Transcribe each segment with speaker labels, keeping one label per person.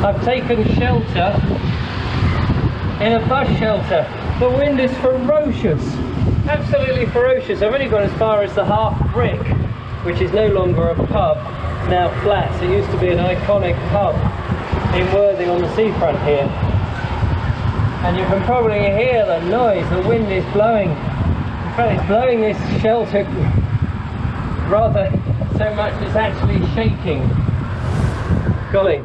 Speaker 1: I've taken shelter in a bus shelter. The wind is ferocious, absolutely ferocious. I've only gone as far as the Half Brick, which is no longer a pub, it's now flats. It used to be an iconic pub in Worthing on the seafront here. And you can probably hear the noise, the wind is blowing. In fact, it's blowing this shelter rather so much it's actually shaking. Golly.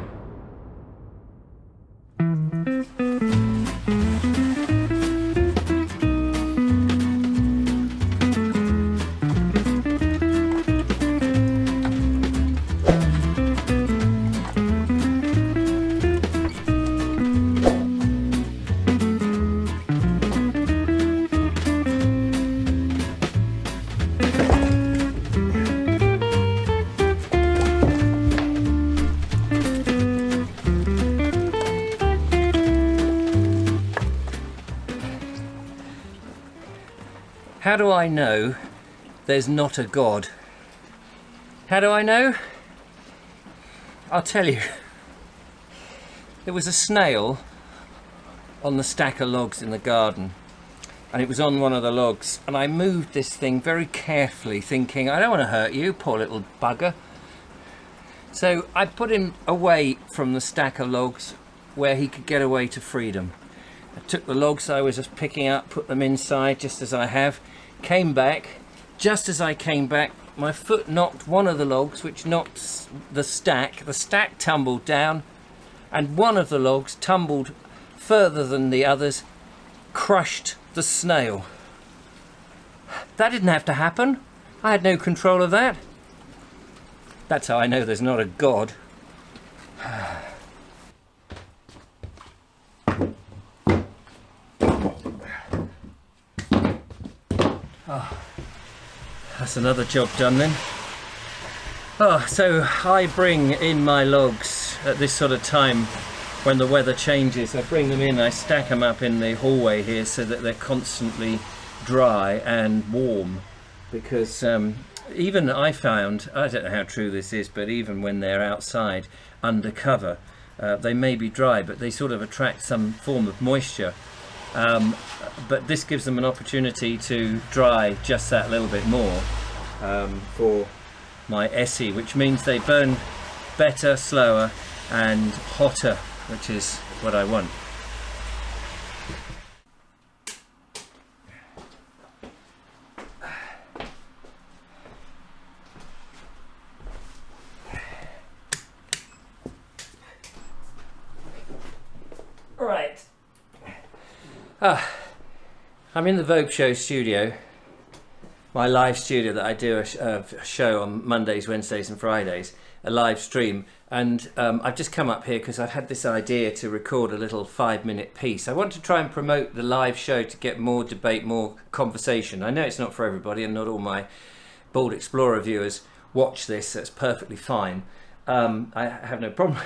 Speaker 1: How do I know there's not a God? How do I know? I'll tell you. There was a snail on the stack of logs in the garden, and it was on one of the logs, and I moved this thing very carefully thinking, I don't want to hurt you, poor little bugger. So I put him away from the stack of logs where he could get away to freedom. I took the logs I was just picking up, put them inside just as I have, came back. Just as I came back, my foot knocked one of the logs, which knocked the stack. The stack tumbled down, and one of the logs tumbled further than the others, crushed the snail. That didn't have to happen. I had no control of that. That's how I know there's not a God. Oh, that's another job done then. Oh, so I bring in my logs at this sort of time when the weather changes. I bring them in, I stack them up in the hallway here so that they're constantly dry and warm, because even I found, I don't know how true this is, but even when they're outside under cover, they may be dry, but they sort of attract some form of moisture. But this gives them an opportunity to dry just that little bit more for my Essie, which means they burn better, slower and hotter, which is what I want. Right. I'm in the Vobes show studio, my live studio that I do a show on Mondays, Wednesdays and Fridays, a live stream, and I've just come up here because I've had this idea to record a little 5-minute piece. I want to try and promote the live show to get more debate, more conversation. I know it's not for everybody and not all my Bald Explorer viewers watch this, that's perfectly fine. I have no problem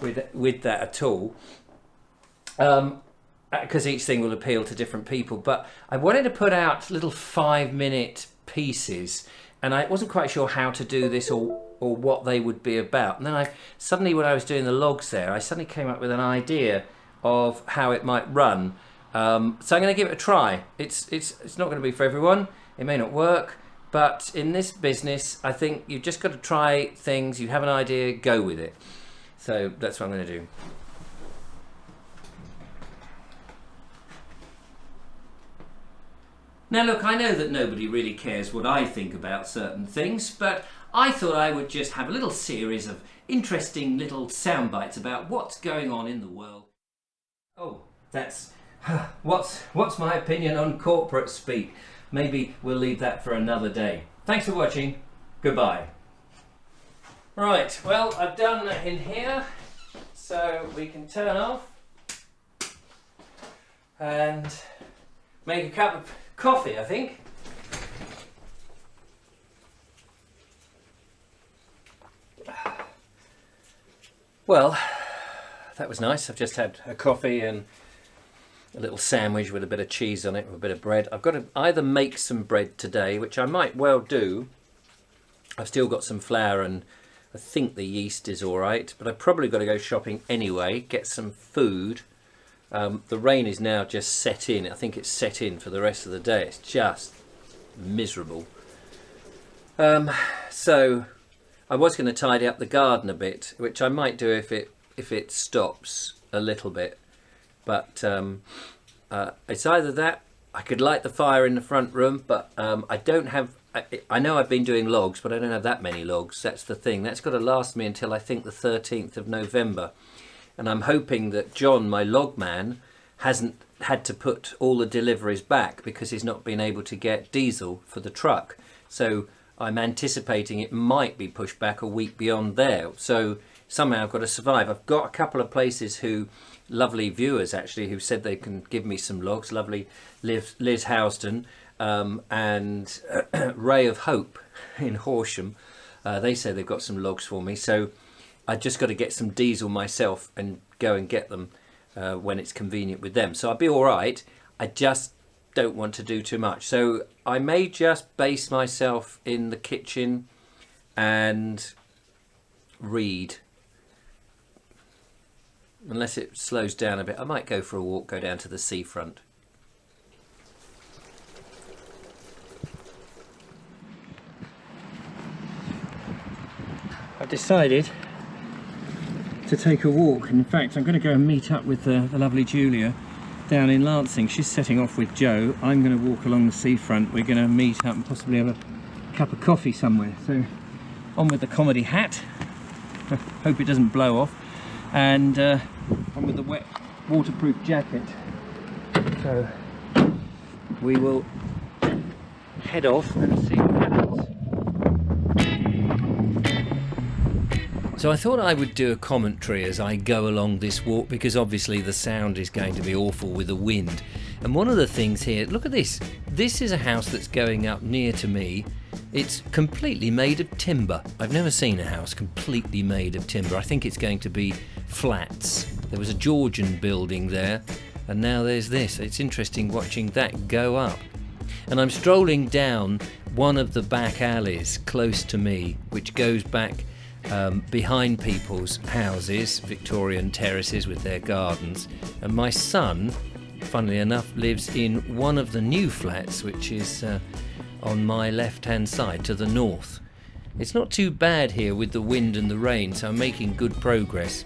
Speaker 1: with that at all. Because each thing will appeal to different people, but I wanted to put out little 5-minute pieces, and I wasn't quite sure how to do this or what they would be about. And then suddenly, when I was doing the logs there, I suddenly came up with an idea of how it might run. So I'm going to give it a try. It's not going to be for everyone. It may not work, but in this business, I think you've just got to try things. You have an idea, go with it. So that's what I'm going to do. Now look, I know that nobody really cares what I think about certain things, but I thought I would just have a little series of interesting little sound bites about what's going on in the world. Oh, that's... What's my opinion on corporate speak? Maybe we'll leave that for another day. Thanks for watching. Goodbye. Right, well, I've done in here, so we can turn off and make a cup of coffee, I think. Well, that was nice. I've just had a coffee and a little sandwich with a bit of cheese on it, with a bit of bread. I've got to either make some bread today, which I might well do. I've still got some flour and I think the yeast is all right, but I've probably got to go shopping anyway, get some food. The rain is now just set in. I think it's set in for the rest of the day. It's just miserable. So I was going to tidy up the garden a bit, which I might do if it stops a little bit. But it's either that, I could light the fire in the front room, but I don't have... I know I've been doing logs, but I don't have that many logs. That's the thing. That's got to last me until I think the 13th of November. And I'm hoping that John, my log man, hasn't had to put all the deliveries back because he's not been able to get diesel for the truck. So I'm anticipating it might be pushed back a week beyond there. So somehow I've got to survive. I've got a couple of places who, lovely viewers actually, who said they can give me some logs. Lovely Liz Housden and Ray of Hope in Horsham. They say they've got some logs for me. So I just got to get some diesel myself and go and get them when it's convenient with them. So I'll be all right. I just don't want to do too much. So I may just base myself in the kitchen and read. Unless it slows down a bit, I might go for a walk, go down to the seafront. I've decided to take a walk, and in fact I'm going to go and meet up with the lovely Julia down in Lancing. She's setting off with Joe. I'm going to walk along the seafront. We're going to meet up and possibly have a cup of coffee somewhere. So on with the comedy hat. Hope it doesn't blow off. And on with the wet waterproof jacket. So we will head off and see what happens. So I thought I would do a commentary as I go along this walk, because obviously the sound is going to be awful with the wind. And one of the things here, look at this. This is a house that's going up near to me. It's completely made of timber. I've never seen a house completely made of timber. I think it's going to be flats. There was a Georgian building there, and now there's this. It's interesting watching that go up. And I'm strolling down one of the back alleys close to me, which goes back behind people's houses, Victorian terraces with their gardens. And my son, funnily enough, lives in one of the new flats, which is on my left-hand side to the north. It's not too bad here with the wind and the rain, so I'm making good progress.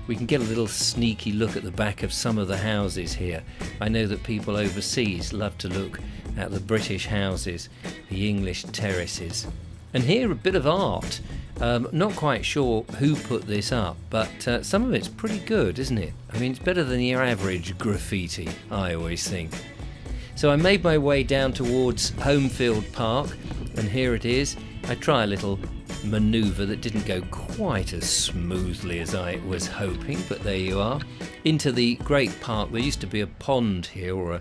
Speaker 1: We can get a little sneaky look at the back of some of the houses here. I know that people overseas love to look at the British houses, the English terraces. And here a bit of art. Not quite sure who put this up, but some of it's pretty good, isn't it? I mean, it's better than your average graffiti, I always think. So I made my way down towards Homefield Park, and here it is. I try a little manoeuvre that didn't go quite as smoothly as I was hoping, but there you are. Into the great park. There used to be a pond here, or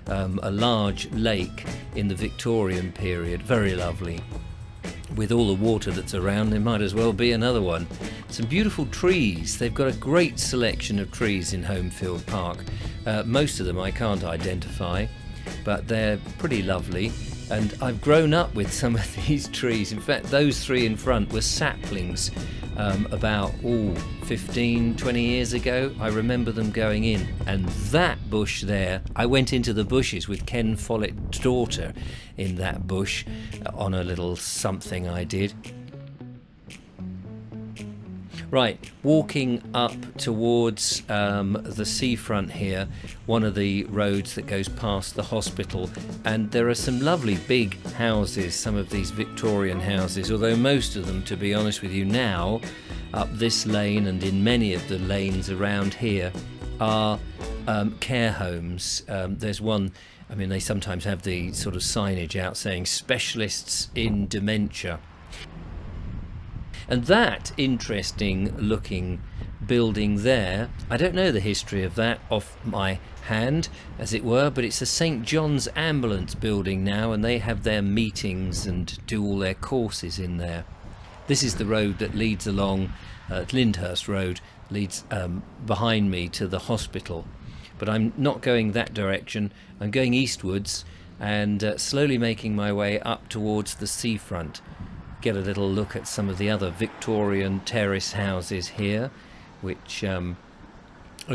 Speaker 1: a large lake in the Victorian period. Very lovely. With all the water that's around, there might as well be another one. Some beautiful trees. They've got a great selection of trees in Homefield Park. Most of them I can't identify, but they're pretty lovely. And I've grown up with some of these trees. In fact, those three in front were saplings about 15, 20 years ago. I remember them going in. And that bush there, I went into the bushes with Ken Follett's daughter in that bush on a little something I did. Right, walking up towards the seafront here, one of the roads that goes past the hospital, and there are some lovely big houses, some of these Victorian houses, although most of them, to be honest with you now, up this lane and in many of the lanes around here are care homes. There's one, I mean, they sometimes have the sort of signage out saying specialists in dementia. And that interesting looking building there, I don't know the history of that off my hand, as it were, but it's a St. John's ambulance building now, and they have their meetings and do all their courses in there. This is the road that leads along, Lyndhurst Road, leads behind me to the hospital. But I'm not going that direction, I'm going eastwards and slowly making my way up towards the seafront. get a little look at some of the other Victorian terrace houses here, which are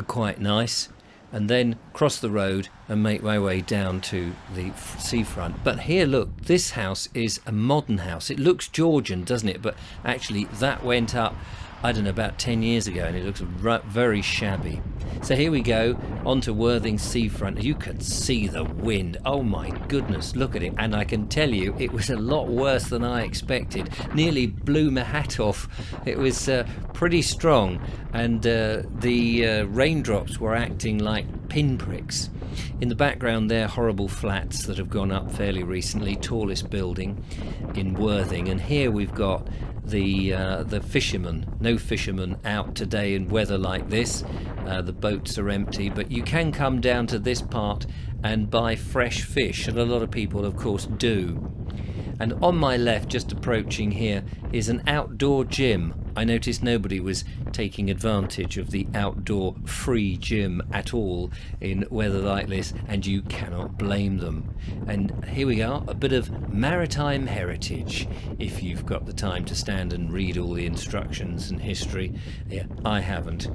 Speaker 1: quite nice, and then cross the road and make my way down to the seafront. But here, look, this house is a modern house. It looks Georgian, doesn't it? But actually that went up, I don't know, about 10 years ago, and it looks very shabby. So here we go, onto Worthing seafront. You can see the wind. Oh my goodness, look at it. And I can tell you, it was a lot worse than I expected. Nearly blew my hat off. It was pretty strong, and the raindrops were acting like pinpricks. In the background there, horrible flats that have gone up fairly recently, tallest building in Worthing. And here we've got the fishermen. No fishermen out today in weather like this. The boats are empty, but you can come down to this part and buy fresh fish, and a lot of people of course do. And on my left, just approaching here, is an outdoor gym. I noticed nobody was taking advantage of the outdoor free gym at all in weather like this, and you cannot blame them. And here we are, a bit of maritime heritage, if you've got the time to stand and read all the instructions and history. Yeah, I haven't.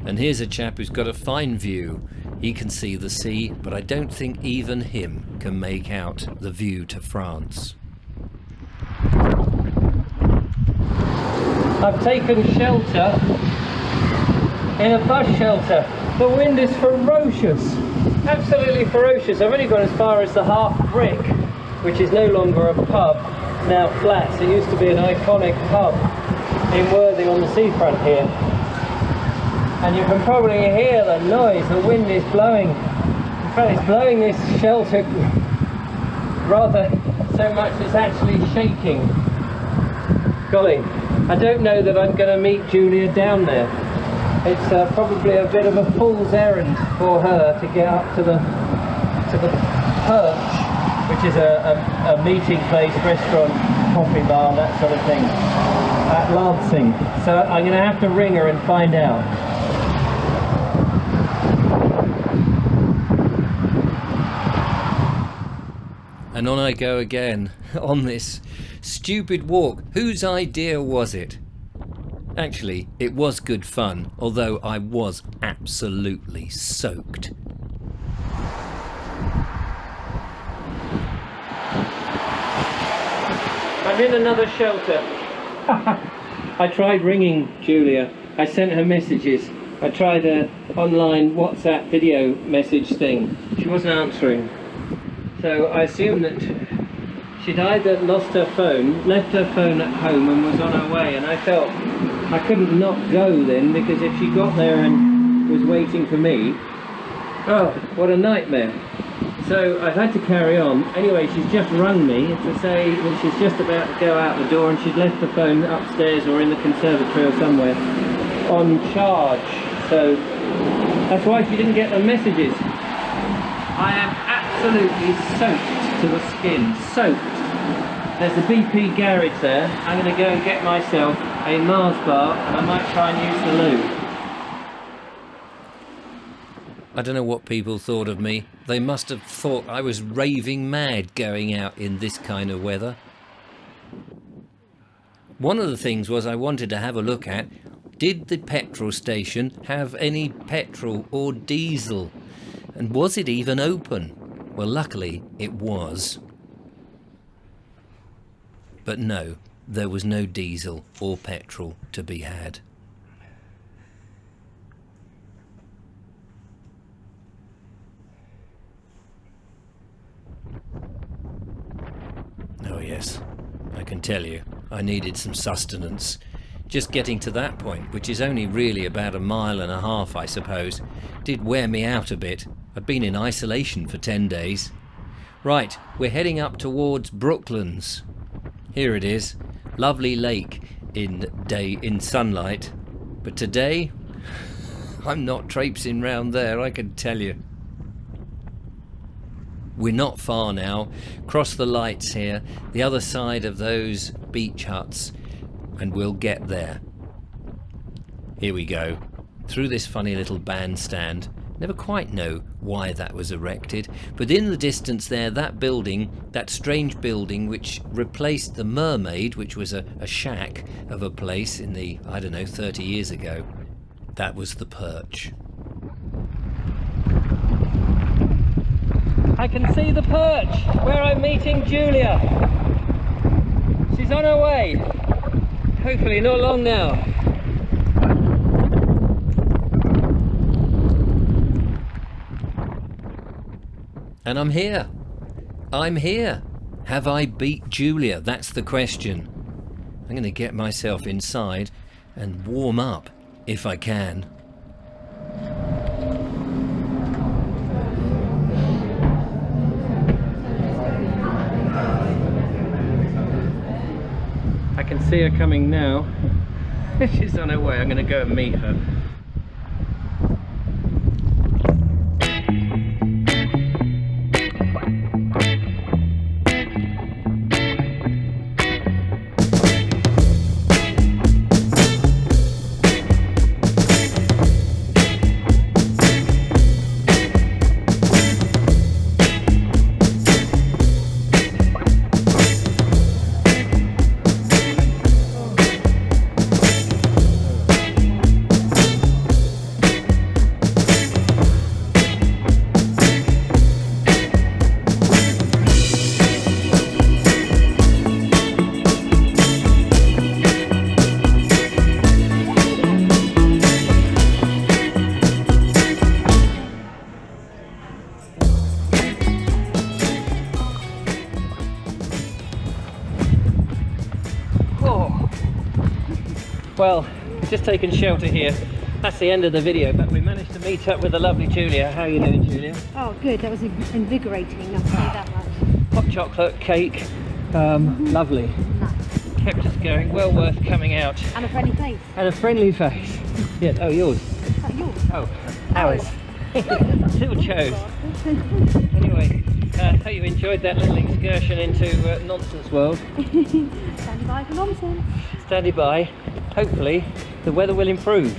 Speaker 1: And here's a chap who's got a fine view. He can see the sea, but I don't think even him can make out the view to France. I've taken shelter in a bus shelter. The wind is ferocious, absolutely ferocious. I've only gone as far as the Half Brick, which is no longer a pub, now flats. It used to be an iconic pub in Worthing on the seafront here. And you can probably hear the noise. The wind is blowing. In fact, it's blowing this shelter rather so much it's actually shaking. Golly, I don't know that I'm going to meet Julia down there. It's probably a bit of a fool's errand for her to get up to the Perch, which is a meeting place, restaurant, coffee bar, that sort of thing, at Lansing. So I'm going to have to ring her and find out. And on I go again, on this stupid walk. Whose idea was it? Actually, it was good fun, although I was absolutely soaked. I'm in another shelter. I tried ringing Julia. I sent her messages. I tried an online WhatsApp video message thing. She wasn't answering. So I assumed that she'd either lost her phone, left her phone at home and was on her way, and I felt I couldn't not go then, because if she got there and was waiting for me, oh, what a nightmare. So I've had to carry on. Anyway, she's just rung me to say that she's just about to go out the door and she'd left the phone upstairs or in the conservatory or somewhere on charge. So that's why she didn't get the messages. I am absolutely soaked to the skin, soaked. There's a BP garage there. I'm going to go and get myself a Mars bar, and I might try and use the loo. I don't know what people thought of me. They must have thought I was raving mad going out in this kind of weather. One of the things was I wanted to have a look at, did the petrol station have any petrol or diesel? And was it even open? Well, luckily it was. But no, there was no diesel or petrol to be had. Oh yes, I can tell you, I needed some sustenance. Just getting to that point, which is only really about 1.5 miles, I suppose, did wear me out a bit. I'd been in isolation for 10 days. Right, we're heading up towards Brooklands. Here it is, lovely lake in sunlight. But today, I'm not traipsing round there, I can tell you. We're not far now, cross the lights here, the other side of those beach huts, and we'll get there. Here we go, through this funny little bandstand, Never quite know why that was erected, but in the distance there, that building, that strange building which replaced the Mermaid, which was a shack of a place in the, I don't know, 30 years ago, that was the Perch. I can see the Perch, where I'm meeting Julia. She's on her way. Hopefully not long now. And I'm here. I'm here. Have I beat Julia? That's the question. I'm going to get myself inside and warm up if I can. I can see her coming now. She's on her way. I'm going to go and meet her. Well, just taken shelter here. That's the end of the video, but we managed to meet up with the lovely Julia. How are you doing, Julia?
Speaker 2: Oh, good. That was invigorating, I'll say that much.
Speaker 1: Hot chocolate, cake, lovely.
Speaker 2: Nice.
Speaker 1: Kept us going, well worth coming out.
Speaker 2: And a friendly face.
Speaker 1: And a friendly face. Yeah, oh, yours.
Speaker 2: Oh, yours?
Speaker 1: Oh, ours. Still chose. Anyway, hope you enjoyed that little excursion into nonsense world.
Speaker 2: Standing by for nonsense.
Speaker 1: Standing by. Hopefully the weather will improve.